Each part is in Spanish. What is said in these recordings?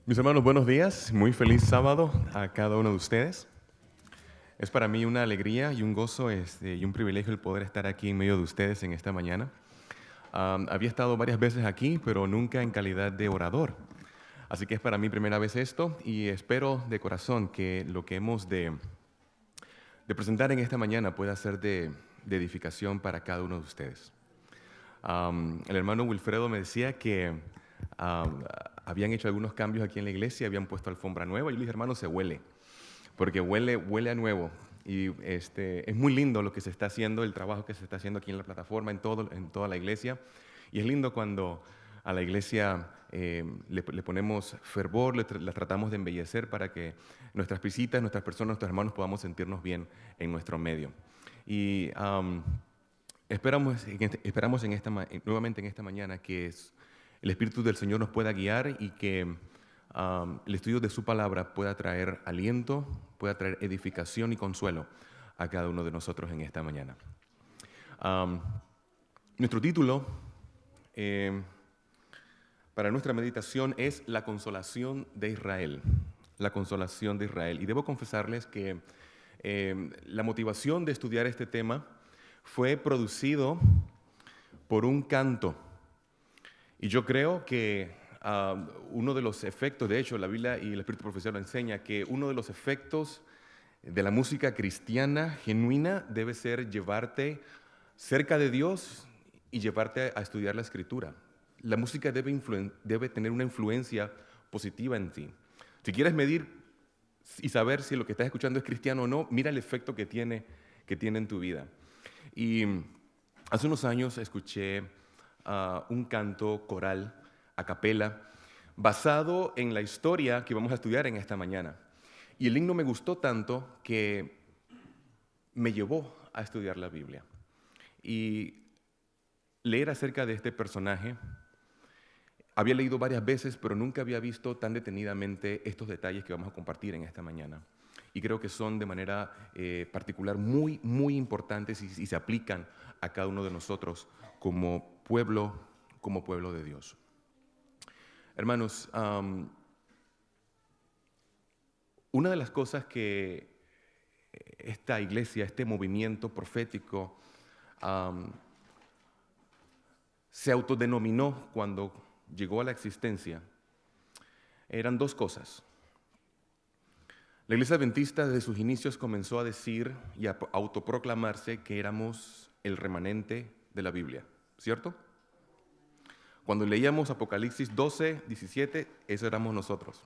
Mis hermanos, buenos días. Muy feliz sábado a cada uno de ustedes. Es para mí una alegría y un gozo y un privilegio el poder estar aquí en medio de ustedes en esta mañana. Había estado varias veces aquí, pero nunca en calidad de orador. Así que es para mí primera vez esto y espero de corazón que lo que hemos de presentar en esta mañana pueda ser de edificación para cada uno de ustedes. El hermano Wilfredo me decía que am, habían hecho algunos cambios aquí en la iglesia, habían puesto alfombra nueva. Y yo le dije, hermano, se huele, porque huele a nuevo. Y es muy lindo lo que se está haciendo, el trabajo que se está haciendo aquí en la plataforma, en toda la iglesia. Y es lindo cuando a la iglesia le ponemos fervor, la tratamos de embellecer para que nuestras visitas, nuestras personas, nuestros hermanos podamos sentirnos bien en nuestro medio. Y esperamos nuevamente en esta mañana que el Espíritu del Señor nos pueda guiar y que el estudio de su palabra pueda traer aliento, pueda traer edificación y consuelo a cada uno de nosotros en esta mañana. Am, Nuestro título para nuestra meditación es La consolación de Israel. La consolación de Israel. Y debo confesarles que la motivación de estudiar este tema fue producido por un canto. Y yo creo que uno de los efectos, de hecho, la Biblia y el Espíritu Profecía lo enseña, que uno de los efectos de la música cristiana genuina debe ser llevarte cerca de Dios y llevarte a estudiar la Escritura. La música debe tener una influencia positiva en ti. Si quieres medir y saber si lo que estás escuchando es cristiano o no, mira el efecto que tiene en tu vida. Y hace unos años escuché un canto coral a capela basado en la historia que vamos a estudiar en esta mañana. Y el himno me gustó tanto que me llevó a estudiar la Biblia y leer acerca de este personaje. Había leído varias veces, pero nunca había visto tan detenidamente estos detalles que vamos a compartir en esta mañana. Y creo que son de manera particular muy, muy importantes y se aplican a cada uno de nosotros como pueblo de Dios. Hermanos, una de las cosas que esta iglesia, este movimiento profético, se autodenominó cuando llegó a la existencia, eran dos cosas. La iglesia adventista desde sus inicios comenzó a decir y a autoproclamarse que éramos el remanente de la Biblia, ¿cierto? Cuando leíamos Apocalipsis 12, 17, eso éramos nosotros.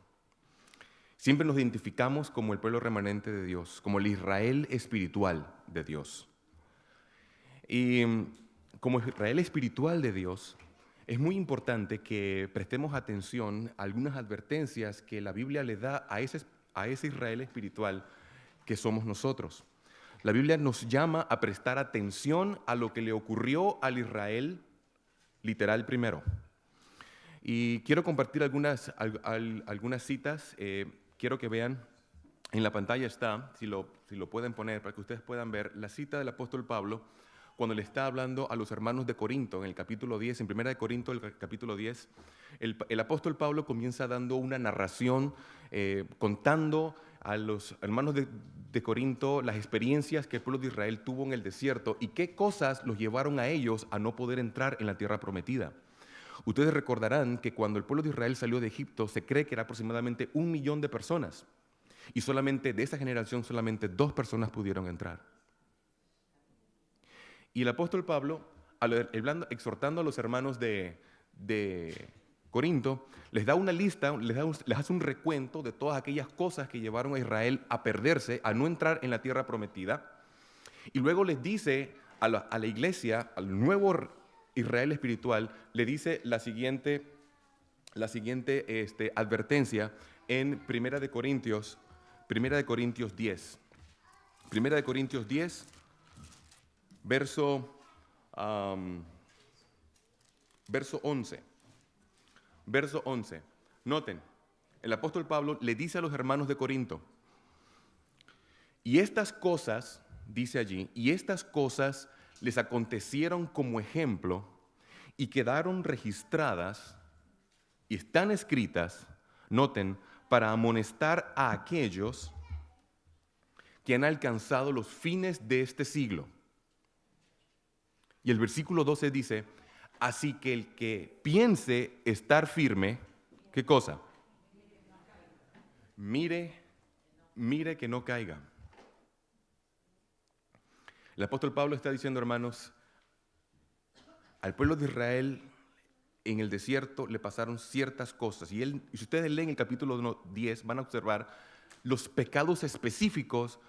Siempre nos identificamos como el pueblo remanente de Dios, como el Israel espiritual de Dios. Y como Israel espiritual de Dios, es muy importante que prestemos atención a algunas advertencias que la Biblia le da a ese Israel espiritual que somos nosotros. La Biblia nos llama a prestar atención a lo que le ocurrió al Israel literal primero. Y quiero compartir algunas citas. Quiero que vean, en la pantalla está, si lo pueden poner para que ustedes puedan ver, la cita del apóstol Pablo cuando le está hablando a los hermanos de Corinto, en el capítulo 10, en 1 Corinto, el capítulo 10, el apóstol Pablo comienza dando una narración, contando a los hermanos de Corinto las experiencias que el pueblo de Israel tuvo en el desierto y qué cosas los llevaron a ellos a no poder entrar en la tierra prometida. Ustedes recordarán que cuando el pueblo de Israel salió de Egipto, se cree que era aproximadamente 1 millón de personas. Y solamente de esa generación, solamente 2 personas pudieron entrar. Y el apóstol Pablo, exhortando a los hermanos de Corinto, les da una lista, les hace un recuento de todas aquellas cosas que llevaron a Israel a perderse, a no entrar en la tierra prometida. Y luego les dice a la iglesia, al nuevo Israel espiritual, le dice la siguiente advertencia en 1 Corintios 10. 1 Corintios 10, verso 11. Verso 11. Noten, el apóstol Pablo le dice a los hermanos de Corinto, y estas cosas, dice allí, y estas cosas les acontecieron como ejemplo y quedaron registradas y están escritas Noten, para amonestar a aquellos que han alcanzado los fines de este siglo. Y el versículo 12 dice, así que el que piense estar firme, ¿qué cosa? Mire que no caiga. El apóstol Pablo está diciendo, hermanos, al pueblo de Israel en el desierto le pasaron ciertas cosas. Y si ustedes leen el capítulo 10, van a observar los pecados específicos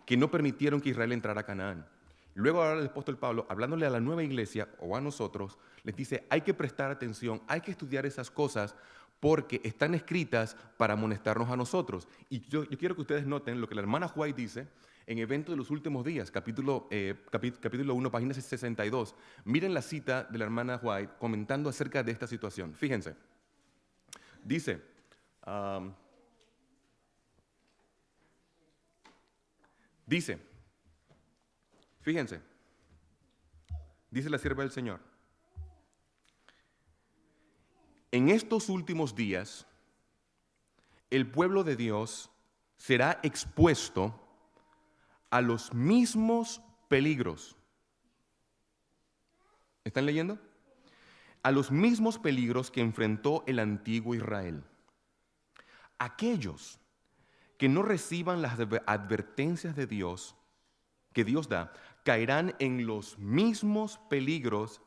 que no permitieron que Israel entrara a Canaán. Luego ahora el apóstol Pablo, hablándole a la nueva iglesia o a nosotros, les dice, hay que prestar atención, hay que estudiar esas cosas porque están escritas para amonestarnos a nosotros. Y yo quiero que ustedes noten lo que la hermana White dice en Evento de los Últimos Días, capítulo 1, página 62. Miren la cita de la hermana White comentando acerca de esta situación. Fíjense, dice, fíjense, dice la sierva del Señor, en estos últimos días, el pueblo de Dios será expuesto a los mismos peligros. ¿Están leyendo? A los mismos peligros que enfrentó el antiguo Israel. Aquellos que no reciban las advertencias de Dios, que Dios da, caerán en los mismos peligros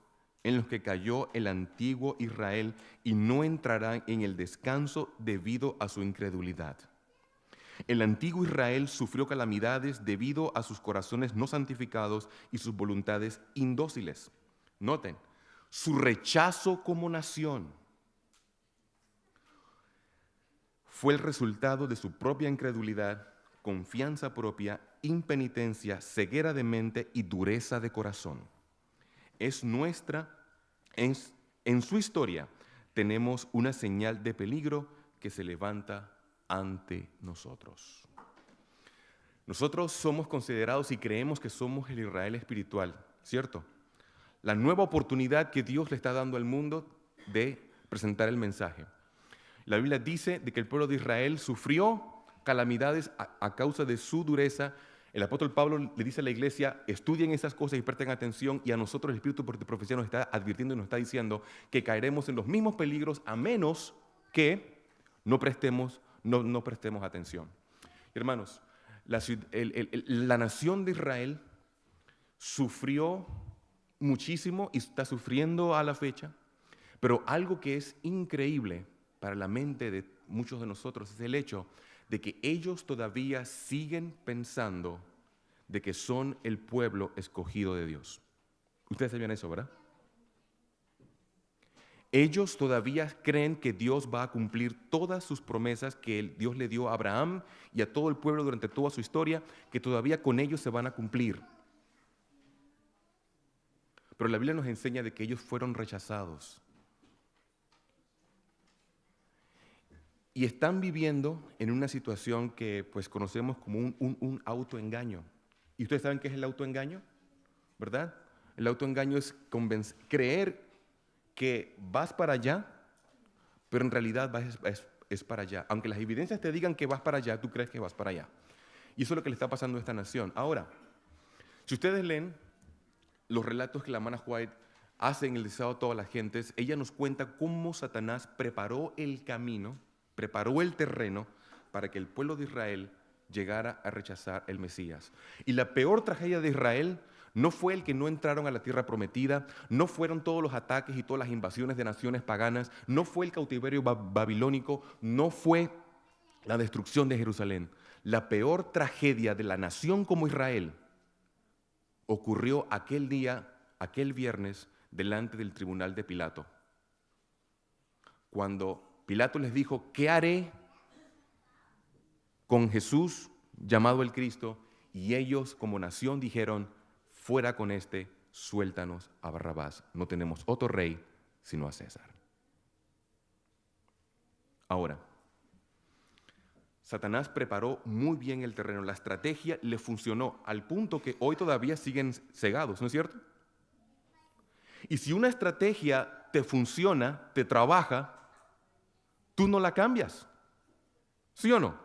en los que cayó el antiguo Israel y no entrarán en el descanso debido a su incredulidad. El antiguo Israel sufrió calamidades debido a sus corazones no santificados y sus voluntades indóciles. Noten, su rechazo como nación fue el resultado de su propia incredulidad, confianza propia, impenitencia, ceguera de mente y dureza de corazón. En su historia tenemos una señal de peligro que se levanta ante nosotros. Nosotros somos considerados y creemos que somos el Israel espiritual, ¿cierto? La nueva oportunidad que Dios le está dando al mundo de presentar el mensaje. La Biblia dice de que el pueblo de Israel sufrió calamidades a causa de su dureza. El apóstol Pablo le dice a la iglesia, estudien esas cosas y presten atención, y a nosotros el Espíritu de Profecía nos está advirtiendo y nos está diciendo que caeremos en los mismos peligros a menos que no prestemos atención. Hermanos, la nación de Israel sufrió muchísimo y está sufriendo a la fecha, pero algo que es increíble para la mente de muchos de nosotros es el hecho de que ellos todavía siguen pensando de que son el pueblo escogido de Dios. Ustedes sabían eso, ¿verdad? Ellos todavía creen que Dios va a cumplir todas sus promesas que Dios le dio a Abraham y a todo el pueblo durante toda su historia, que todavía con ellos se van a cumplir. Pero la Biblia nos enseña de que ellos fueron rechazados. Y están viviendo en una situación que pues conocemos como un autoengaño. ¿Y ustedes saben qué es el autoengaño? ¿Verdad? El autoengaño es creer que vas para allá, pero en realidad es para allá. Aunque las evidencias te digan que vas para allá, tú crees que vas para allá. Y eso es lo que le está pasando a esta nación. Ahora, si ustedes leen los relatos que la hermana White hace en el Deseado de todas las gentes, ella nos cuenta cómo Satanás preparó el camino, preparó el terreno para que el pueblo de Israel llegara a rechazar el Mesías. Y la peor tragedia de Israel no fue el que no entraron a la tierra prometida, no fueron todos los ataques y todas las invasiones de naciones paganas, no fue el cautiverio babilónico, no fue la destrucción de Jerusalén. La peor tragedia de la nación como Israel ocurrió aquel día, aquel viernes, delante del tribunal de Pilato. Cuando Pilato les dijo, ¿qué haré con Jesús llamado el Cristo? Y ellos como nación dijeron, fuera con este, suéltanos a Barrabás. No tenemos otro rey sino a César. Ahora, Satanás preparó muy bien el terreno. La estrategia le funcionó al punto que hoy todavía siguen cegados, ¿no es cierto? Y si una estrategia te funciona, te trabaja, tú no la cambias. ¿Sí o no?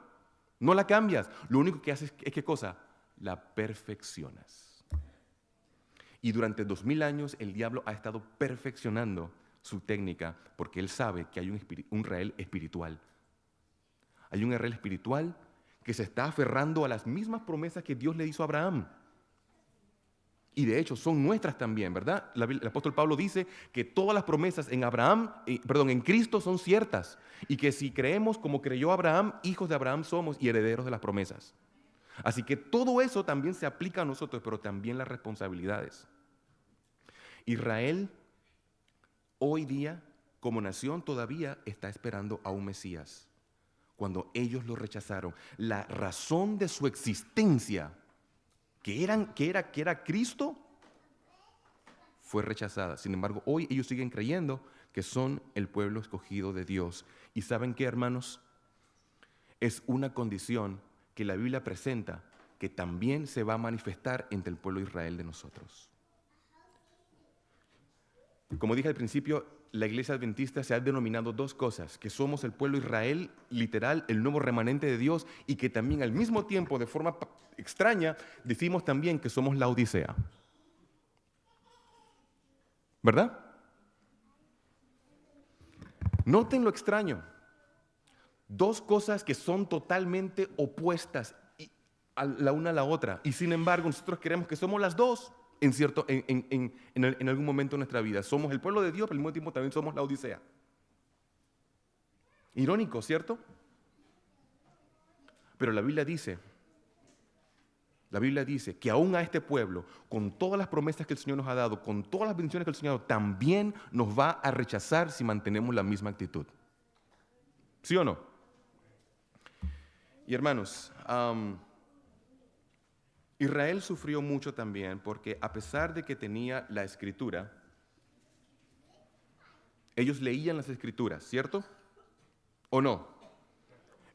No la cambias. Lo único que haces es ¿qué cosa? La perfeccionas. Y durante 2000 años el diablo ha estado perfeccionando su técnica porque él sabe que hay un Israel espiritual. Hay un Israel espiritual que se está aferrando a las mismas promesas que Dios le hizo a Abraham. Y de hecho son nuestras también, ¿verdad? El apóstol Pablo dice que todas las promesas en Cristo son ciertas. Y que si creemos como creyó Abraham, hijos de Abraham somos y herederos de las promesas. Así que todo eso también se aplica a nosotros, pero también las responsabilidades. Israel hoy día, como nación, todavía está esperando a un Mesías. Cuando ellos lo rechazaron, la razón de su existencia, que era Cristo, fue rechazada. Sin embargo, hoy ellos siguen creyendo que son el pueblo escogido de Dios. ¿Y saben qué, hermanos? Es una condición que la Biblia presenta que también se va a manifestar entre el pueblo de Israel de nosotros. Como dije al principio, la iglesia adventista se ha denominado dos cosas, que somos el pueblo de Israel, literal, el nuevo remanente de Dios, y que también al mismo tiempo, de forma extraña, decimos también que somos la Odisea. ¿Verdad? Noten lo extraño. Dos cosas que son totalmente opuestas la una a la otra, y sin embargo nosotros creemos que somos las dos. En algún momento de nuestra vida. Somos el pueblo de Dios, pero al mismo tiempo también somos la Odisea. Irónico, ¿cierto? Pero la Biblia dice que aún a este pueblo, con todas las promesas que el Señor nos ha dado, con todas las bendiciones que el Señor ha dado, también nos va a rechazar si mantenemos la misma actitud. ¿Sí o no? Y hermanos, Israel sufrió mucho también porque a pesar de que tenía la Escritura, ellos leían las Escrituras, ¿cierto? ¿O no?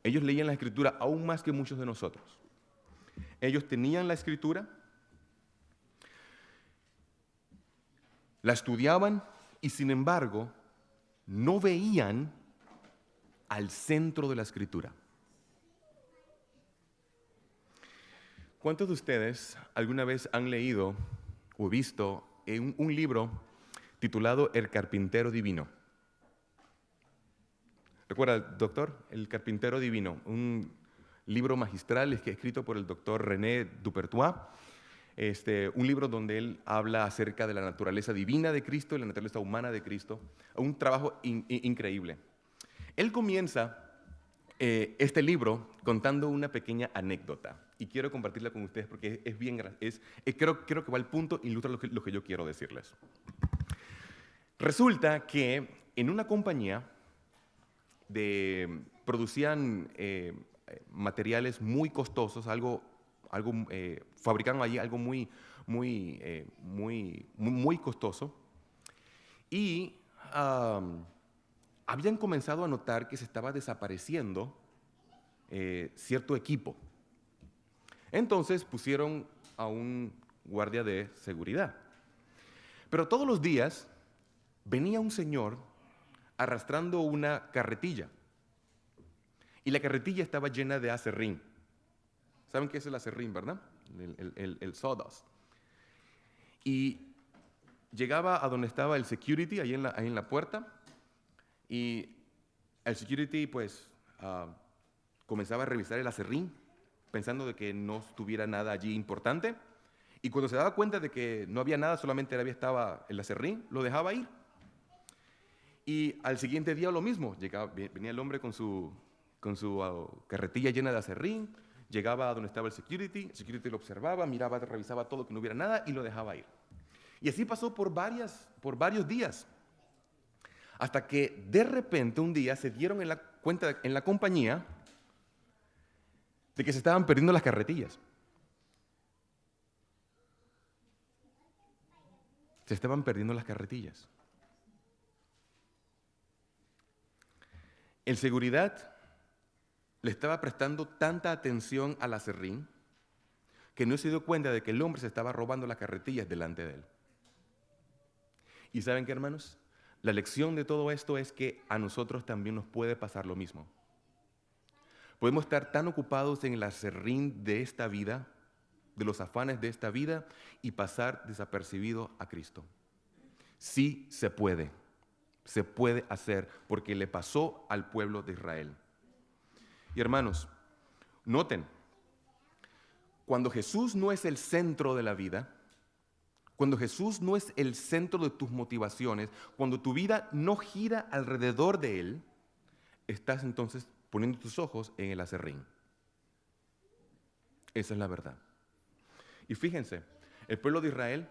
Ellos leían la Escritura aún más que muchos de nosotros. Ellos tenían la Escritura, la estudiaban y sin embargo no veían al centro de la Escritura. ¿Cuántos de ustedes alguna vez han leído o visto un libro titulado El Carpintero Divino? ¿Recuerda, doctor? El Carpintero Divino, un libro magistral escrito por el doctor René Dupertois. Un libro donde él habla acerca de la naturaleza divina de Cristo y la naturaleza humana de Cristo. Un trabajo increíble. Él comienza este libro contando una pequeña anécdota y quiero compartirla con ustedes porque creo que va al punto e ilustra lo que yo quiero decirles. Resulta que en una compañía producían materiales muy costosos, fabricaron allí algo muy costoso y habían comenzado a notar que se estaba desapareciendo cierto equipo. Entonces pusieron a un guardia de seguridad. Pero todos los días venía un señor arrastrando una carretilla. Y la carretilla estaba llena de aserrín. ¿Saben qué es el aserrín, verdad? El sawdust. Y llegaba a donde estaba el security, ahí en la puerta, y el security pues comenzaba a revisar el aserrín, pensando de que no estuviera nada allí importante, y cuando se daba cuenta de que no había nada, solamente estaba el aserrín, lo dejaba ir. Y al siguiente día lo mismo, venía el hombre con su carretilla llena de aserrín, llegaba a donde estaba el security lo observaba, miraba, revisaba todo, que no hubiera nada y lo dejaba ir. Y así pasó por varios días, hasta que de repente un día se dieron cuenta en la compañía de que se estaban perdiendo las carretillas. Se estaban perdiendo las carretillas. El seguridad le estaba prestando tanta atención al aserrín que no se dio cuenta de que el hombre se estaba robando las carretillas delante de él. ¿Y saben qué, hermanos? La lección de todo esto es que a nosotros también nos puede pasar lo mismo. Podemos estar tan ocupados en el aserrín de esta vida, de los afanes de esta vida, y pasar desapercibido a Cristo. Sí se puede hacer, porque le pasó al pueblo de Israel. Y hermanos, noten, cuando Jesús no es el centro de la vida, cuando Jesús no es el centro de tus motivaciones, cuando tu vida no gira alrededor de Él, estás entonces poniendo tus ojos en el aserrín. Esa es la verdad. Y fíjense, el pueblo de Israel,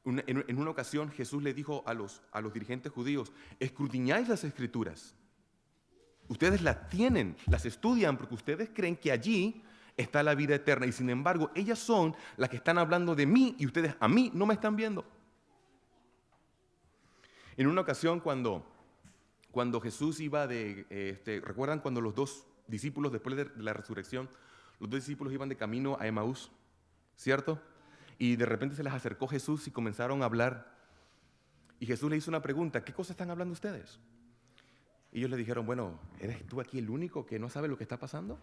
en una ocasión Jesús le dijo a los dirigentes judíos: escudriñáis las Escrituras. Ustedes las tienen, las estudian porque ustedes creen que allí está la vida eterna, y sin embargo ellas son las que están hablando de mí y ustedes a mí no me están viendo. En una ocasión cuando Jesús iba ¿recuerdan cuando los dos discípulos después de la resurrección, los dos discípulos iban de camino a Emaús, ¿cierto? Y de repente se les acercó Jesús y comenzaron a hablar, y Jesús le hizo una pregunta: ¿qué cosas están hablando ustedes? Y ellos le dijeron: bueno, ¿eres tú aquí el único que no sabe lo que está pasando?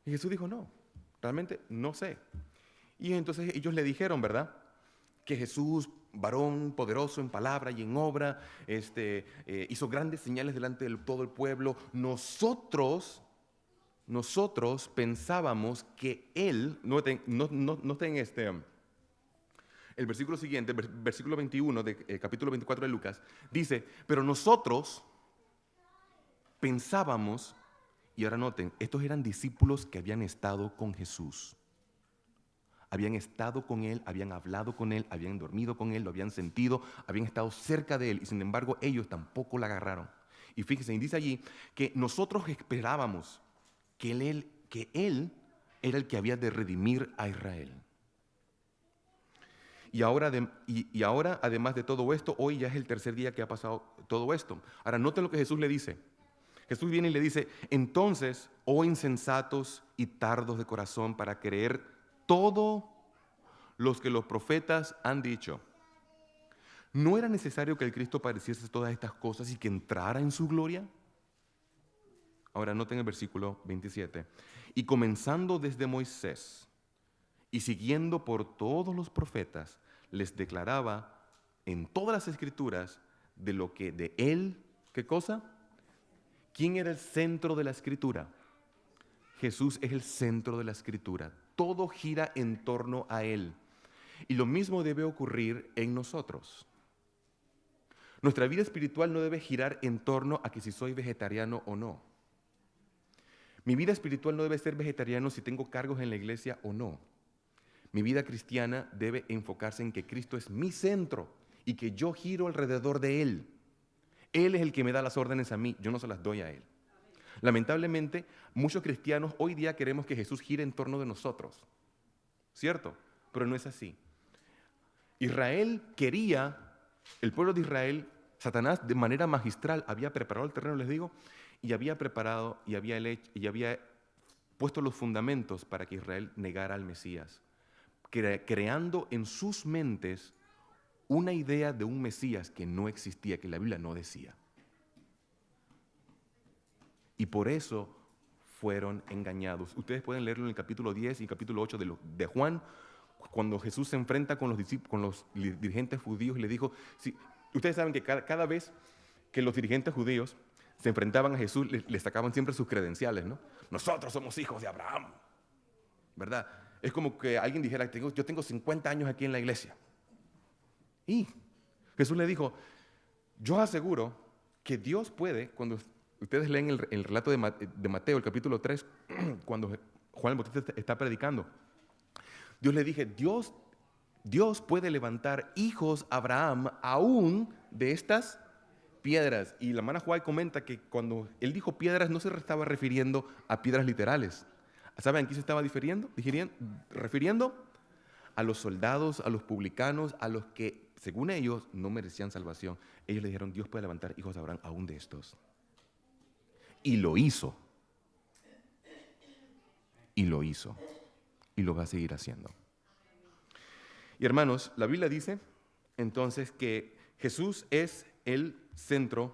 Y Jesús dijo: no, realmente no sé. Y entonces ellos le dijeron, ¿verdad?, que Jesús, varón poderoso en palabra y en obra, hizo grandes señales delante de todo el pueblo. Nosotros pensábamos que Él, noten el versículo siguiente, versículo 21 del capítulo 24 de Lucas, dice: pero nosotros pensábamos. Y ahora noten, estos eran discípulos que habían estado con Jesús. Habían estado con Él, habían hablado con Él, habían dormido con Él, lo habían sentido, habían estado cerca de Él, y sin embargo ellos tampoco la agarraron. Y fíjense, y dice allí que nosotros esperábamos que Él era el que había de redimir a Israel. Y ahora, además de todo esto, hoy ya es el tercer día que ha pasado todo esto. Ahora noten lo que Jesús le dice. Jesús viene y le dice: entonces, oh insensatos y tardos de corazón para creer todo lo que los profetas han dicho. ¿No era necesario que el Cristo padeciese todas estas cosas y que entrara en su gloria? Ahora noten el versículo 27. Y comenzando desde Moisés y siguiendo por todos los profetas, les declaraba en todas las Escrituras de lo que de él, ¿qué cosa? ¿Quién era el centro de la Escritura? Jesús es el centro de la Escritura. Todo gira en torno a Él. Y lo mismo debe ocurrir en nosotros. Nuestra vida espiritual no debe girar en torno a que si soy vegetariano o no. Mi vida espiritual no debe ser vegetariano si tengo cargos en la iglesia o no. Mi vida cristiana debe enfocarse en que Cristo es mi centro y que yo giro alrededor de Él. Él es el que me da las órdenes a mí, yo no se las doy a Él. Lamentablemente, muchos cristianos hoy día queremos que Jesús gire en torno de nosotros, ¿cierto? Pero no es así. El pueblo de Israel, Satanás de manera magistral había preparado el terreno, les digo, y había preparado y había puesto los fundamentos para que Israel negara al Mesías, creando en sus mentes una idea de un Mesías que no existía, que la Biblia no decía. Y por eso fueron engañados. Ustedes pueden leerlo en el capítulo 10 y capítulo 8 de Juan, cuando Jesús se enfrenta con los dirigentes judíos y le dijo, sí, ustedes saben que cada vez que los dirigentes judíos se enfrentaban a Jesús, le sacaban siempre sus credenciales, ¿no? Nosotros somos hijos de Abraham, ¿verdad? Es como que alguien dijera: yo tengo 50 años aquí en la iglesia. Y Jesús le dijo: yo aseguro que Dios puede, cuando ustedes leen el relato de Mateo, el capítulo 3, cuando Juan el Bautista está predicando, Dios le dije: Dios puede levantar hijos a Abraham aún de estas piedras. Y la hermana Juárez comenta que cuando él dijo piedras no se estaba refiriendo a piedras literales. ¿Saben a quién se estaba refiriendo? A los soldados, a los publicanos, a los que, según ellos, no merecían salvación. Ellos le dijeron: Dios puede levantar hijos de Abraham aún de estos. Y lo hizo. Y lo hizo. Y lo va a seguir haciendo. Y hermanos, la Biblia dice entonces que Jesús es el centro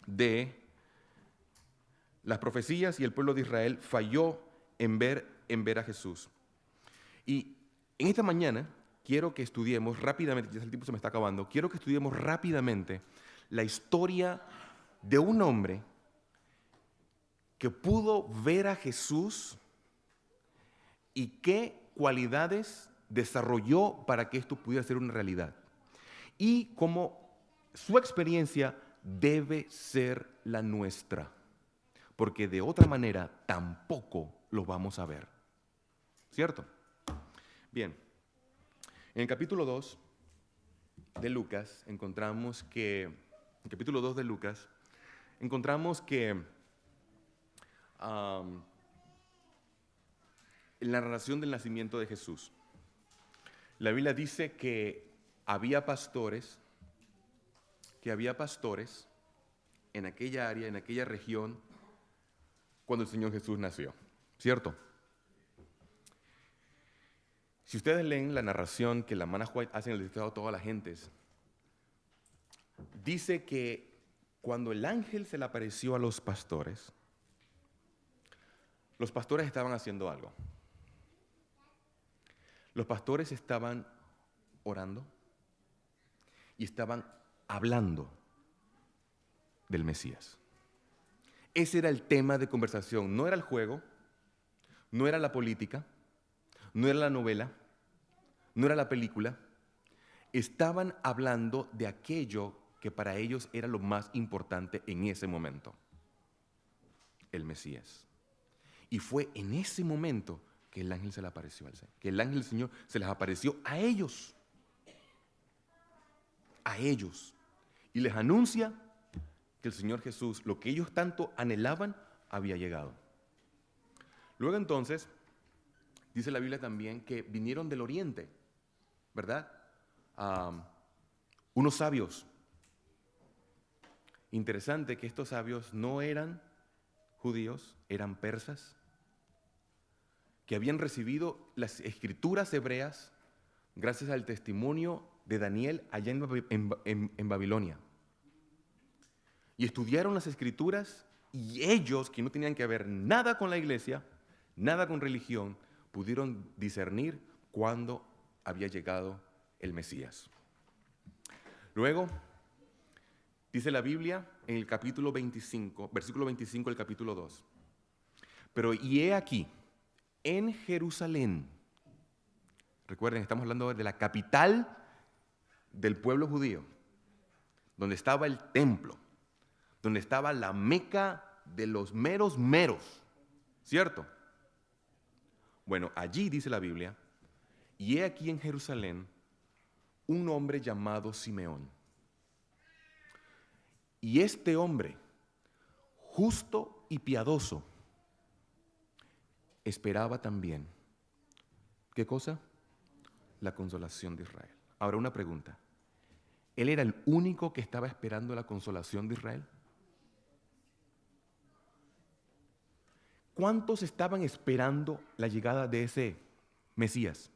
de las profecías y el pueblo de Israel falló en ver a Jesús. Y en esta mañana quiero que estudiemos rápidamente, ya el tiempo se me está acabando, quiero que estudiemos rápidamente la historia de un hombre que pudo ver a Jesús y qué cualidades desarrolló para que esto pudiera ser una realidad. Y cómo su experiencia debe ser la nuestra, porque de otra manera tampoco lo vamos a ver. ¿Cierto? Bien, en el capítulo 2 de Lucas encontramos que, en la narración del nacimiento de Jesús, la Biblia dice que había pastores en aquella área, en aquella región, cuando el Señor Jesús nació, ¿cierto? Si ustedes leen la narración que la hermana White hace en el dictado a todas las gentes, dice que cuando el ángel se le apareció a los pastores estaban haciendo algo. Los pastores estaban orando y estaban hablando del Mesías. Ese era el tema de conversación. No era el juego, no era la política, no era la novela, no era la película. Estaban hablando de aquello que para ellos era lo más importante en ese momento, el Mesías. Y fue en ese momento que el ángel se le apareció al Señor, que el ángel del Señor se les apareció a ellos, y les anuncia que el Señor Jesús, lo que ellos tanto anhelaban, había llegado. Luego entonces, dice la Biblia también que vinieron del oriente, ¿verdad? Unos sabios. Interesante que estos sabios no eran judíos, eran persas, que habían recibido las escrituras hebreas gracias al testimonio de Daniel allá en Babilonia. Y estudiaron las escrituras, y ellos, que no tenían que ver nada con la iglesia, nada con religión, pudieron discernir cuándo había llegado el Mesías. Luego, dice la Biblia en el capítulo 25, versículo 25 del capítulo 2. Pero y he aquí, en Jerusalén, recuerden, estamos hablando de la capital del pueblo judío, donde estaba el templo, donde estaba la Meca de los meros meros, ¿cierto? Bueno, allí dice la Biblia, y he aquí en Jerusalén un hombre llamado Simeón. Y este hombre, justo y piadoso, esperaba también, ¿qué cosa? La consolación de Israel. Ahora una pregunta, ¿él era el único que estaba esperando la consolación de Israel? ¿Cuántos estaban esperando la llegada de ese Mesías?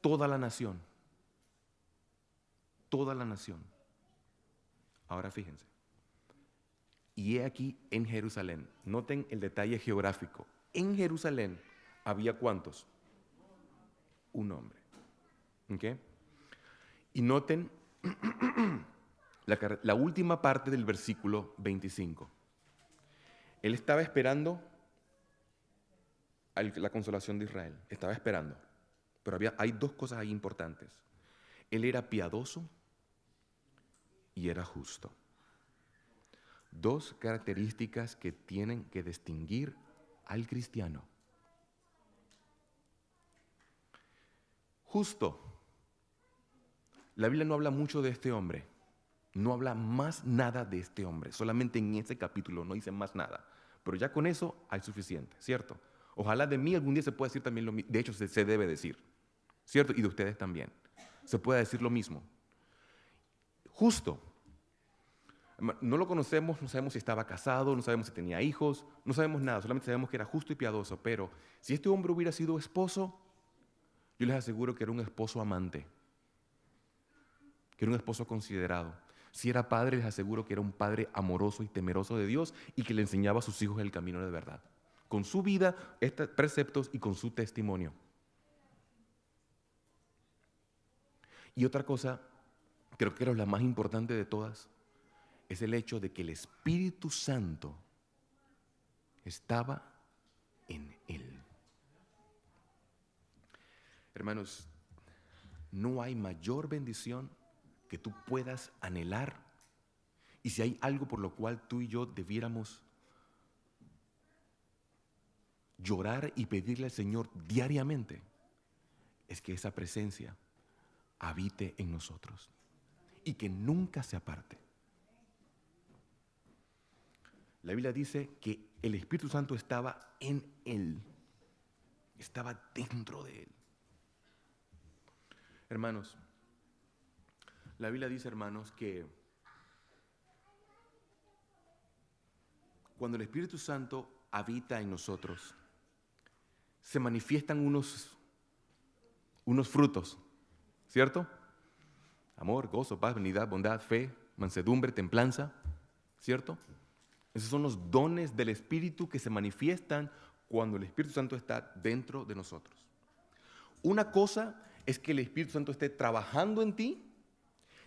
Toda la nación. Toda la nación. Ahora fíjense. Y he aquí en Jerusalén. Noten el detalle geográfico. En Jerusalén había ¿cuántos? Un hombre. ¿Ok? Y noten la última parte del versículo 25. Él estaba esperando la consolación de Israel. Estaba esperando. Pero hay dos cosas ahí importantes. Él era piadoso y era justo. Dos características que tienen que distinguir al cristiano. Justo. La Biblia no habla mucho de este hombre. No habla más nada de este hombre. Solamente en ese capítulo no dice más nada. Pero ya con eso hay suficiente, ¿cierto? Ojalá de mí algún día se pueda decir también lo mismo. De hecho, se debe decir, ¿cierto? Y de ustedes también. Se puede decir lo mismo. Justo. No lo conocemos, no sabemos si estaba casado, no sabemos si tenía hijos, no sabemos nada, solamente sabemos que era justo y piadoso. Pero si este hombre hubiera sido esposo, yo les aseguro que era un esposo amante, que era un esposo considerado. Si era padre, les aseguro que era un padre amoroso y temeroso de Dios y que le enseñaba a sus hijos el camino de verdad, con su vida, estos preceptos y con su testimonio. Y otra cosa, creo que era la más importante de todas, es el hecho de que el Espíritu Santo estaba en él. Hermanos, no hay mayor bendición que tú puedas anhelar. Y si hay algo por lo cual tú y yo debiéramos llorar y pedirle al Señor diariamente, es que esa presencia habite en nosotros y que nunca se aparte. La Biblia dice que el Espíritu Santo estaba en él, estaba dentro de él. Hermanos, la Biblia dice, hermanos, que cuando el Espíritu Santo habita en nosotros, se manifiestan unos frutos, ¿cierto? Amor, gozo, paz, benignidad, bondad, fe, mansedumbre, templanza, ¿cierto? Esos son los dones del Espíritu que se manifiestan cuando el Espíritu Santo está dentro de nosotros. Una cosa es que el Espíritu Santo esté trabajando en ti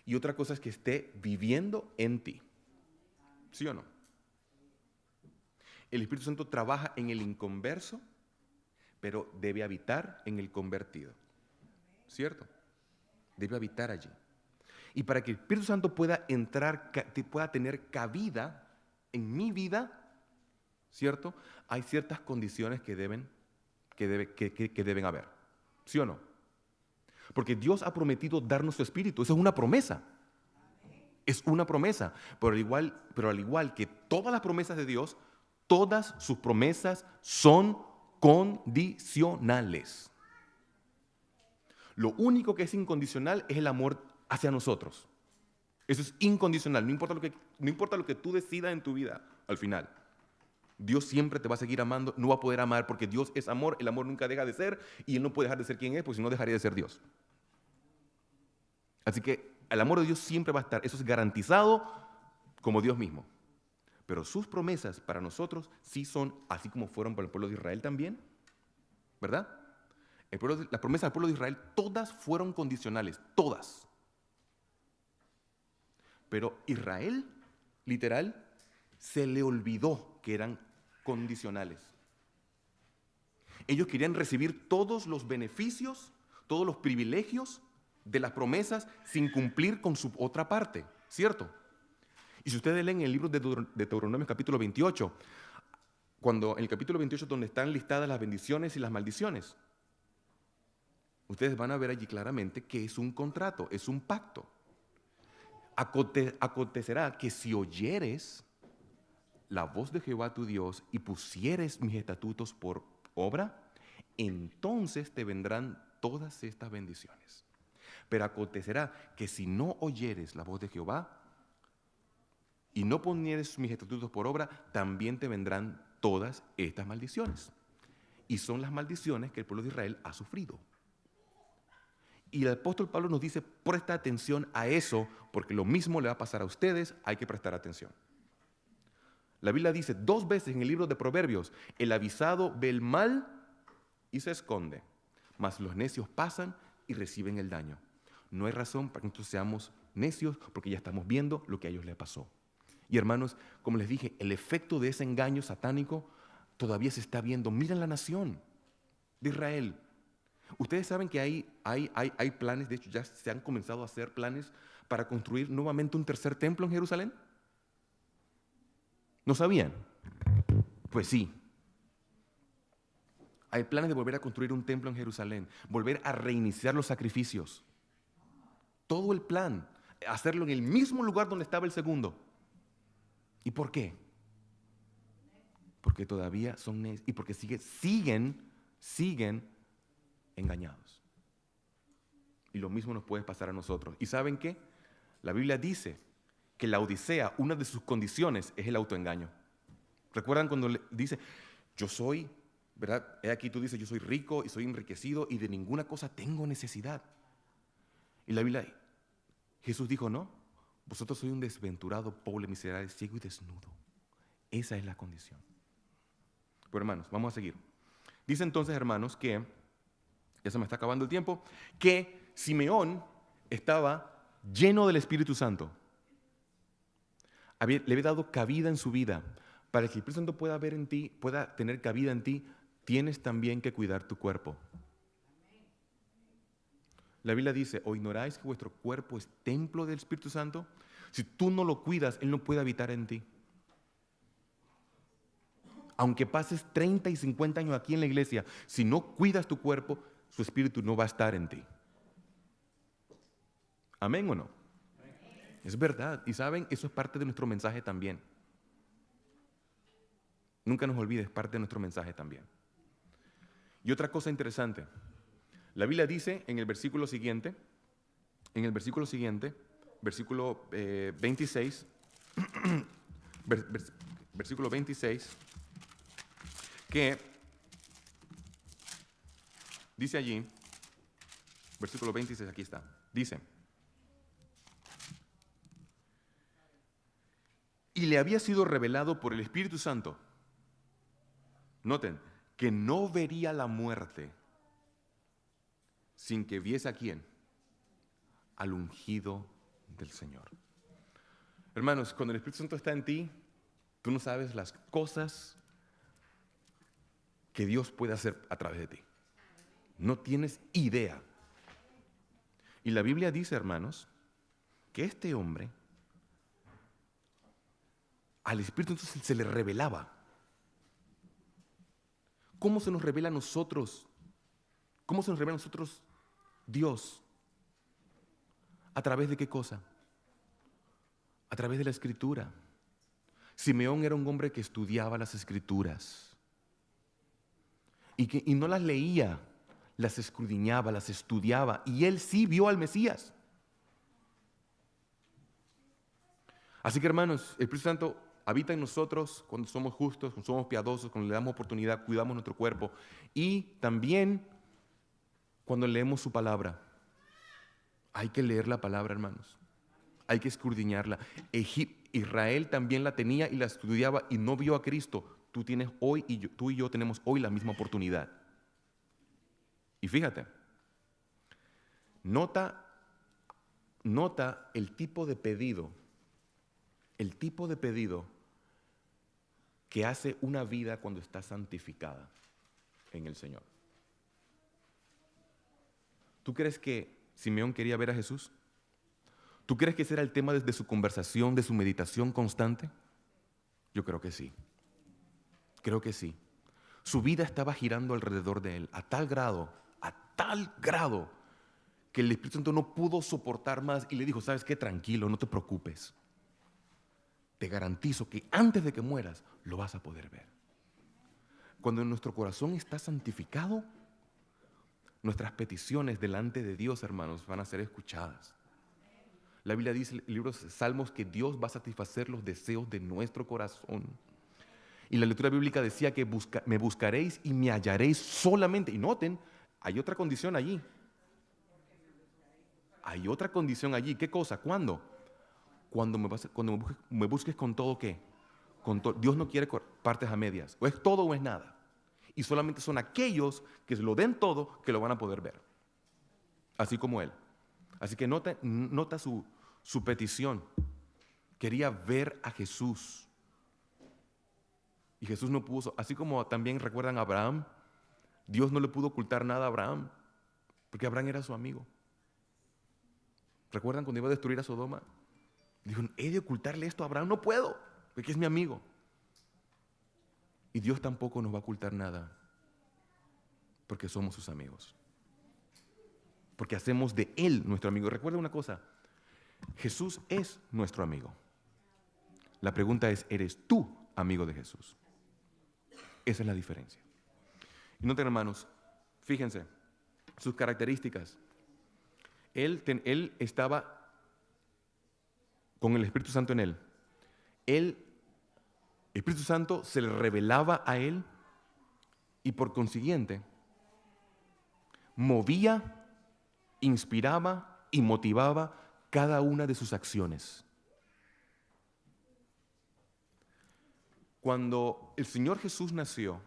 y otra cosa es que esté viviendo en ti. ¿Sí o no? El Espíritu Santo trabaja en el inconverso, pero debe habitar en el convertido. ¿Cierto? Debe habitar allí. Y para que el Espíritu Santo pueda entrar, pueda tener cabida en mi vida, ¿cierto? Hay ciertas condiciones que deben haber. ¿Sí o no? Porque Dios ha prometido darnos su Espíritu. Eso es una promesa. Es una promesa. Pero al igual que todas las promesas de Dios, todas sus promesas son condicionales. Lo único que es incondicional es el amor hacia nosotros. Eso es incondicional. No importa lo que tú decidas en tu vida al final. Dios siempre te va a seguir amando, no va a poder amar porque Dios es amor, el amor nunca deja de ser y Él no puede dejar de ser quien es porque si no dejaría de ser Dios. Así que el amor de Dios siempre va a estar, eso es garantizado como Dios mismo. Pero sus promesas para nosotros sí son, así como fueron para el pueblo de Israel también, ¿verdad? Las promesas del pueblo de Israel, todas fueron condicionales, todas. Pero Israel, literal, se le olvidó que eran condicionales. Ellos querían recibir todos los beneficios, todos los privilegios de las promesas sin cumplir con su otra parte, ¿cierto? Y si ustedes leen el libro de Deuteronomio capítulo 28, en el capítulo 28 donde están listadas las bendiciones y las maldiciones, ustedes van a ver allí claramente que es un contrato, es un pacto. Acontecerá que si oyeres la voz de Jehová tu Dios y pusieres mis estatutos por obra, entonces te vendrán todas estas bendiciones. Pero acontecerá que si no oyeres la voz de Jehová y no ponieres mis estatutos por obra, también te vendrán todas estas maldiciones. Y son las maldiciones que el pueblo de Israel ha sufrido. Y el apóstol Pablo nos dice, presta atención a eso, porque lo mismo le va a pasar a ustedes, hay que prestar atención. La Biblia dice 2 veces en el libro de Proverbios, el avisado ve el mal y se esconde, mas los necios pasan y reciben el daño. No hay razón para que nosotros seamos necios, porque ya estamos viendo lo que a ellos les pasó. Y hermanos, como les dije, el efecto de ese engaño satánico todavía se está viendo. Miren la nación de Israel. Ustedes saben que hay planes, de hecho ya se han comenzado a hacer planes para construir nuevamente un tercer templo en Jerusalén. ¿No sabían? Pues sí. Hay planes de volver a construir un templo en Jerusalén, volver a reiniciar los sacrificios. Todo el plan, hacerlo en el mismo lugar donde estaba el segundo. ¿Y por qué? Porque todavía son y porque siguen engañados. Y lo mismo nos puede pasar a nosotros. ¿Y saben qué? La Biblia dice que la Odisea, una de sus condiciones es el autoengaño. ¿Recuerdan cuando le dice, yo soy, ¿verdad? Aquí tú dices, yo soy rico y soy enriquecido y de ninguna cosa tengo necesidad. Y la Biblia, Jesús dijo, no, Vosotros sois un desventurado, pobre, miserable, ciego y desnudo. Esa es la condición. Pero hermanos, vamos a seguir. Dice entonces, hermanos, que, ya se me está acabando el tiempo, que Simeón estaba lleno del Espíritu Santo. Le había dado cabida en su vida. Para que el Espíritu Santo pueda ver en ti, pueda tener cabida en ti, tienes también que cuidar tu cuerpo. La Biblia dice, ¿o ignoráis que vuestro cuerpo es templo del Espíritu Santo? Si tú no lo cuidas, Él no puede habitar en ti. Aunque pases 30 y 50 años aquí en la iglesia, si no cuidas tu cuerpo, su Espíritu no va a estar en ti. ¿Amén o no? Es verdad. Y saben, eso es parte de nuestro mensaje también. Nunca nos olvides, es parte de nuestro mensaje también. Y otra cosa interesante. La Biblia dice en el versículo siguiente, versículo 26, versículo 26, que dice allí, versículo 26, aquí está, dice, y le había sido revelado por el Espíritu Santo, noten, que no vería la muerte sin que viese a quién, al ungido del Señor. Hermanos, cuando el Espíritu Santo está en ti, tú no sabes las cosas que Dios puede hacer a través de ti. No tienes idea. Y la Biblia dice, hermanos, que este hombre, al Espíritu Santo se le revelaba. ¿Cómo se nos revela a nosotros? ¿Cómo se nos revela a nosotros Dios? ¿A través de qué cosa? A través de la Escritura. Simeón era un hombre que estudiaba las Escrituras y no las leía, las escudriñaba, las estudiaba, y él sí vio al Mesías. Así que, hermanos, el Espíritu Santo habita en nosotros cuando somos justos, cuando somos piadosos, cuando le damos oportunidad, cuidamos nuestro cuerpo, y también cuando leemos su palabra. Hay que leer la palabra, hermanos. Hay que escudriñarla. Israel también la tenía y la estudiaba y no vio a Cristo. Tú y yo tenemos hoy la misma oportunidad. Y fíjate, nota el tipo de pedido que hace una vida cuando está santificada en el Señor. ¿Tú crees que Simeón quería ver a Jesús? ¿Tú crees que ese era el tema de su conversación, de su meditación constante? Yo creo que sí. Creo que sí. Su vida estaba girando alrededor de él a tal grado, que el Espíritu Santo no pudo soportar más y le dijo, ¿sabes qué? Tranquilo, no te preocupes. Te garantizo que antes de que mueras lo vas a poder ver. Cuando nuestro corazón está santificado, nuestras peticiones delante de Dios, hermanos, van a ser escuchadas. La Biblia dice en el libro de Salmos que Dios va a satisfacer los deseos de nuestro corazón. Y la lectura bíblica decía que me buscaréis y me hallaréis solamente. Y noten, hay otra condición allí. Hay otra condición allí. ¿Qué cosa? ¿Cuándo? Cuando me busques con todo, ¿qué? Dios no quiere partes a medias. O es todo o es nada. Y solamente son aquellos que se lo den todo que lo van a poder ver. Así como Él. Así que nota su petición. Quería ver a Jesús. Y Jesús no pudo, así como también recuerdan a Abraham, Dios no le pudo ocultar nada a Abraham, porque Abraham era su amigo. ¿Recuerdan cuando iba a destruir a Sodoma? Dijo, he de ocultarle esto a Abraham, no puedo, porque es mi amigo. Y Dios tampoco nos va a ocultar nada, porque somos sus amigos. Porque hacemos de Él nuestro amigo. Recuerda una cosa, Jesús es nuestro amigo. La pregunta es, ¿eres tú amigo de Jesús? Esa es la diferencia. Y noten, hermanos, fíjense, sus características. Él estaba con el Espíritu Santo en él. El Espíritu Santo se le revelaba a él y por consiguiente movía, inspiraba y motivaba cada una de sus acciones. Cuando el Señor Jesús nació,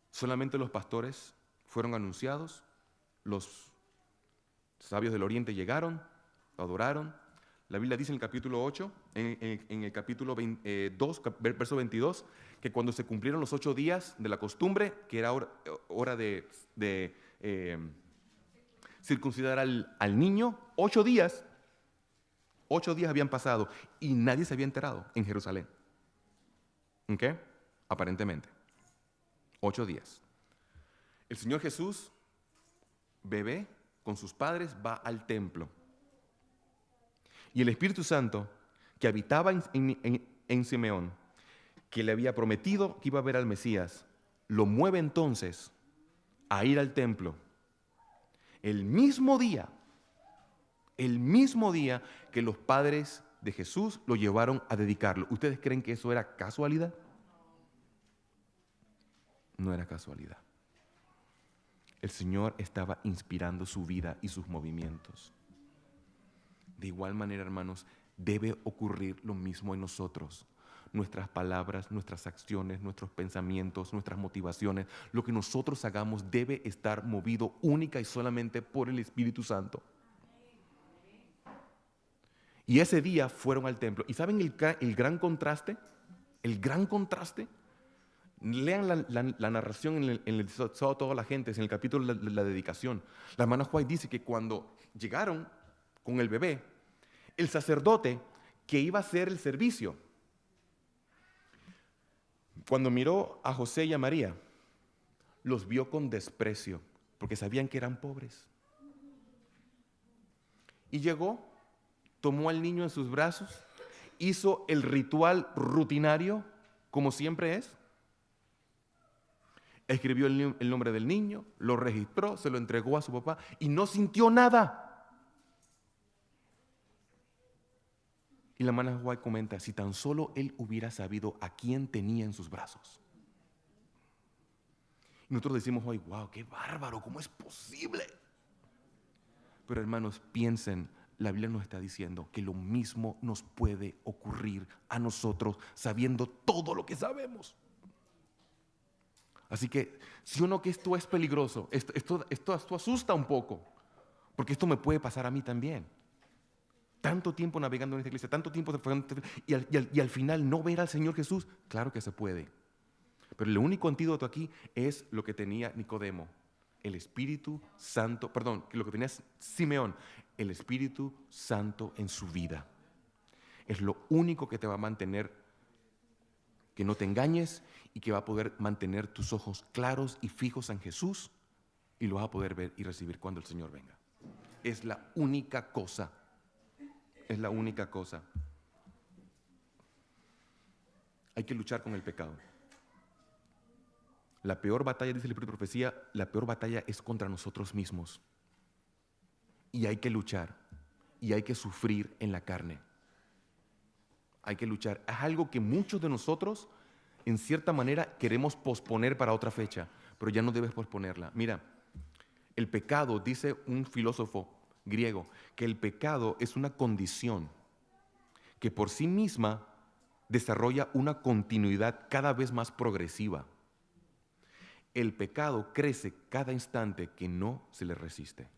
solamente los pastores fueron anunciados, los sabios del oriente llegaron, lo adoraron. La Biblia dice en el capítulo 8, en el capítulo 2, verso 22, que cuando se cumplieron los 8 días de la costumbre, que era hora de circuncidar al niño, 8 días habían pasado y nadie se había enterado en Jerusalén. ¿Ok? Aparentemente. 8 días. El Señor Jesús, bebé, con sus padres, va al templo. Y el Espíritu Santo, que habitaba en Simeón, que le había prometido que iba a ver al Mesías, lo mueve entonces a ir al templo. El mismo día que los padres de Jesús lo llevaron a dedicarlo. ¿Ustedes creen que eso era casualidad? No era casualidad. El Señor estaba inspirando su vida y sus movimientos. De igual manera, hermanos, debe ocurrir lo mismo en nosotros. Nuestras palabras, nuestras acciones, nuestros pensamientos, nuestras motivaciones, lo que nosotros hagamos debe estar movido única y solamente por el Espíritu Santo. Y ese día fueron al templo. ¿Y saben el gran contraste? El gran contraste. Lean la narración en el sábado toda la gente, es en el capítulo de la dedicación. La hermana White dice que cuando llegaron con el bebé, el sacerdote que iba a hacer el servicio, cuando miró a José y a María, los vio con desprecio, porque sabían que eran pobres. Y llegó, tomó al niño en sus brazos, hizo el ritual rutinario, como siempre es. Escribió el nombre del niño, lo registró, se lo entregó a su papá y no sintió nada. Y la hermana White comenta, si tan solo él hubiera sabido a quién tenía en sus brazos. Y nosotros decimos hoy, wow, qué bárbaro, ¿cómo es posible? Pero hermanos, piensen, la Biblia nos está diciendo que lo mismo nos puede ocurrir a nosotros sabiendo todo lo que sabemos. Así que, si uno que esto es peligroso, esto asusta un poco, porque esto me puede pasar a mí también. Tanto tiempo navegando en esta iglesia, tanto tiempo y al final no ver al Señor Jesús, claro que se puede. Pero el único antídoto aquí es lo que tenía Nicodemo, el Espíritu Santo, perdón, lo que tenía Simeón, el Espíritu Santo en su vida. Es lo único que te va a mantener, que no te engañes y que va a poder mantener tus ojos claros y fijos en Jesús y lo vas a poder ver y recibir cuando el Señor venga. Es la única cosa. Es la única cosa. Hay que luchar con el pecado. La peor batalla, dice el libro de profecía, la peor batalla es contra nosotros mismos. Y hay que luchar. Y hay que sufrir en la carne. Hay que luchar. Es algo que muchos de nosotros, en cierta manera, queremos posponer para otra fecha. Pero ya no debes posponerla. Mira, el pecado, dice un filósofo griego, que el pecado es una condición que por sí misma desarrolla una continuidad cada vez más progresiva. El pecado crece cada instante que no se le resiste.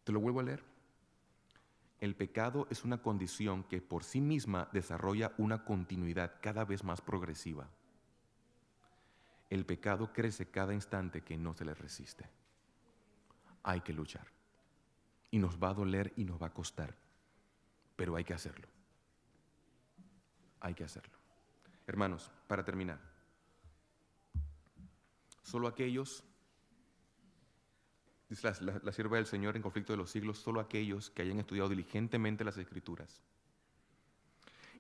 Te lo vuelvo a leer. El pecado es una condición que por sí misma desarrolla una continuidad cada vez más progresiva. El pecado crece cada instante que no se le resiste. Hay que luchar. Y nos va a doler y nos va a costar. Pero hay que hacerlo. Hay que hacerlo. Hermanos, para terminar. Solo aquellos, dice la sierva del Señor en Conflicto de los Siglos, solo aquellos que hayan estudiado diligentemente las Escrituras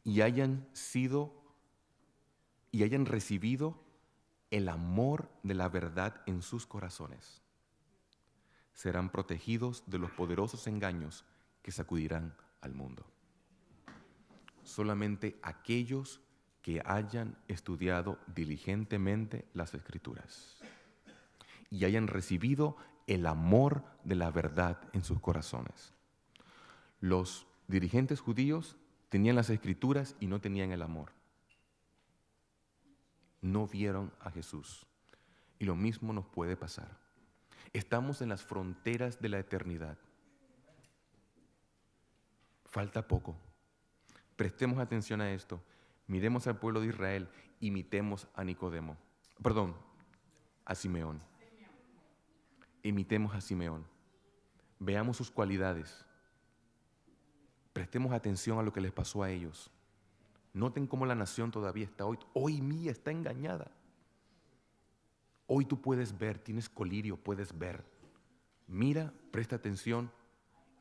y hayan recibido el amor de la verdad en sus corazones, serán protegidos de los poderosos engaños que sacudirán al mundo. Solamente aquellos que hayan estudiado diligentemente las Escrituras y hayan recibido el amor de la verdad en sus corazones. Los dirigentes judíos tenían las escrituras y no tenían el amor. No vieron a Jesús. Y lo mismo nos puede pasar. Estamos en las fronteras de la eternidad. Falta poco. Prestemos atención a esto. Miremos al pueblo de Israel, imitemos a Nicodemo. Perdón, a Simeón. Imitemos a Simeón. Veamos sus cualidades. Prestemos atención a lo que les pasó a ellos. Noten cómo la nación todavía está hoy mía está engañada. Hoy tú puedes ver, tienes colirio, puedes ver. Mira, presta atención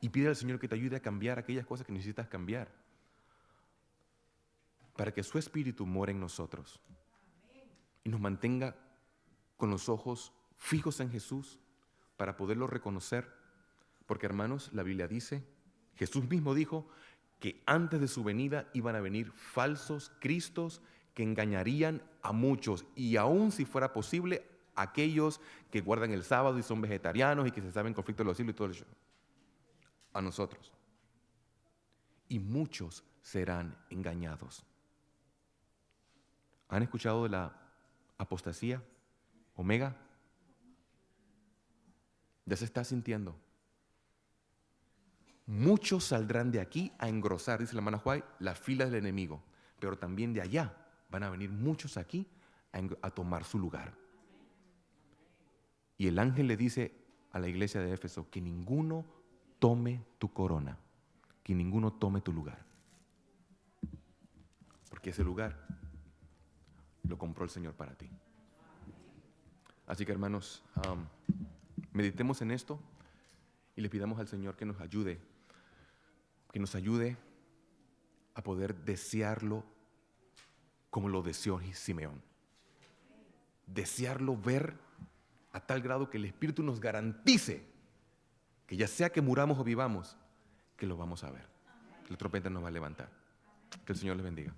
y pide al Señor que te ayude a cambiar aquellas cosas que necesitas cambiar. Para que su Espíritu more en nosotros y nos mantenga con los ojos fijos en Jesús para poderlo reconocer. Porque, hermanos, la Biblia dice, Jesús mismo dijo que antes de su venida iban a venir falsos cristos que engañarían a muchos, y aún si fuera posible, aquellos que guardan el sábado y son vegetarianos y que se saben conflicto de los siglos y todo eso. A nosotros. Y muchos serán engañados. ¿Han escuchado de la apostasía? Omega. Ya se está sintiendo. Muchos saldrán de aquí a engrosar, dice la hermana Juay, las filas del enemigo. Pero también de allá van a venir muchos aquí a tomar su lugar. Y el ángel le dice a la iglesia de Éfeso que ninguno tome tu corona, que ninguno tome tu lugar. Porque ese lugar lo compró el Señor para ti. Así que, hermanos, meditemos en esto y le pidamos al Señor que nos ayude a poder desearlo como lo deseó Simeón. Desearlo ver a tal grado que el Espíritu nos garantice que ya sea que muramos o vivamos, que lo vamos a ver. Que la trompeta nos va a levantar. Que el Señor les bendiga.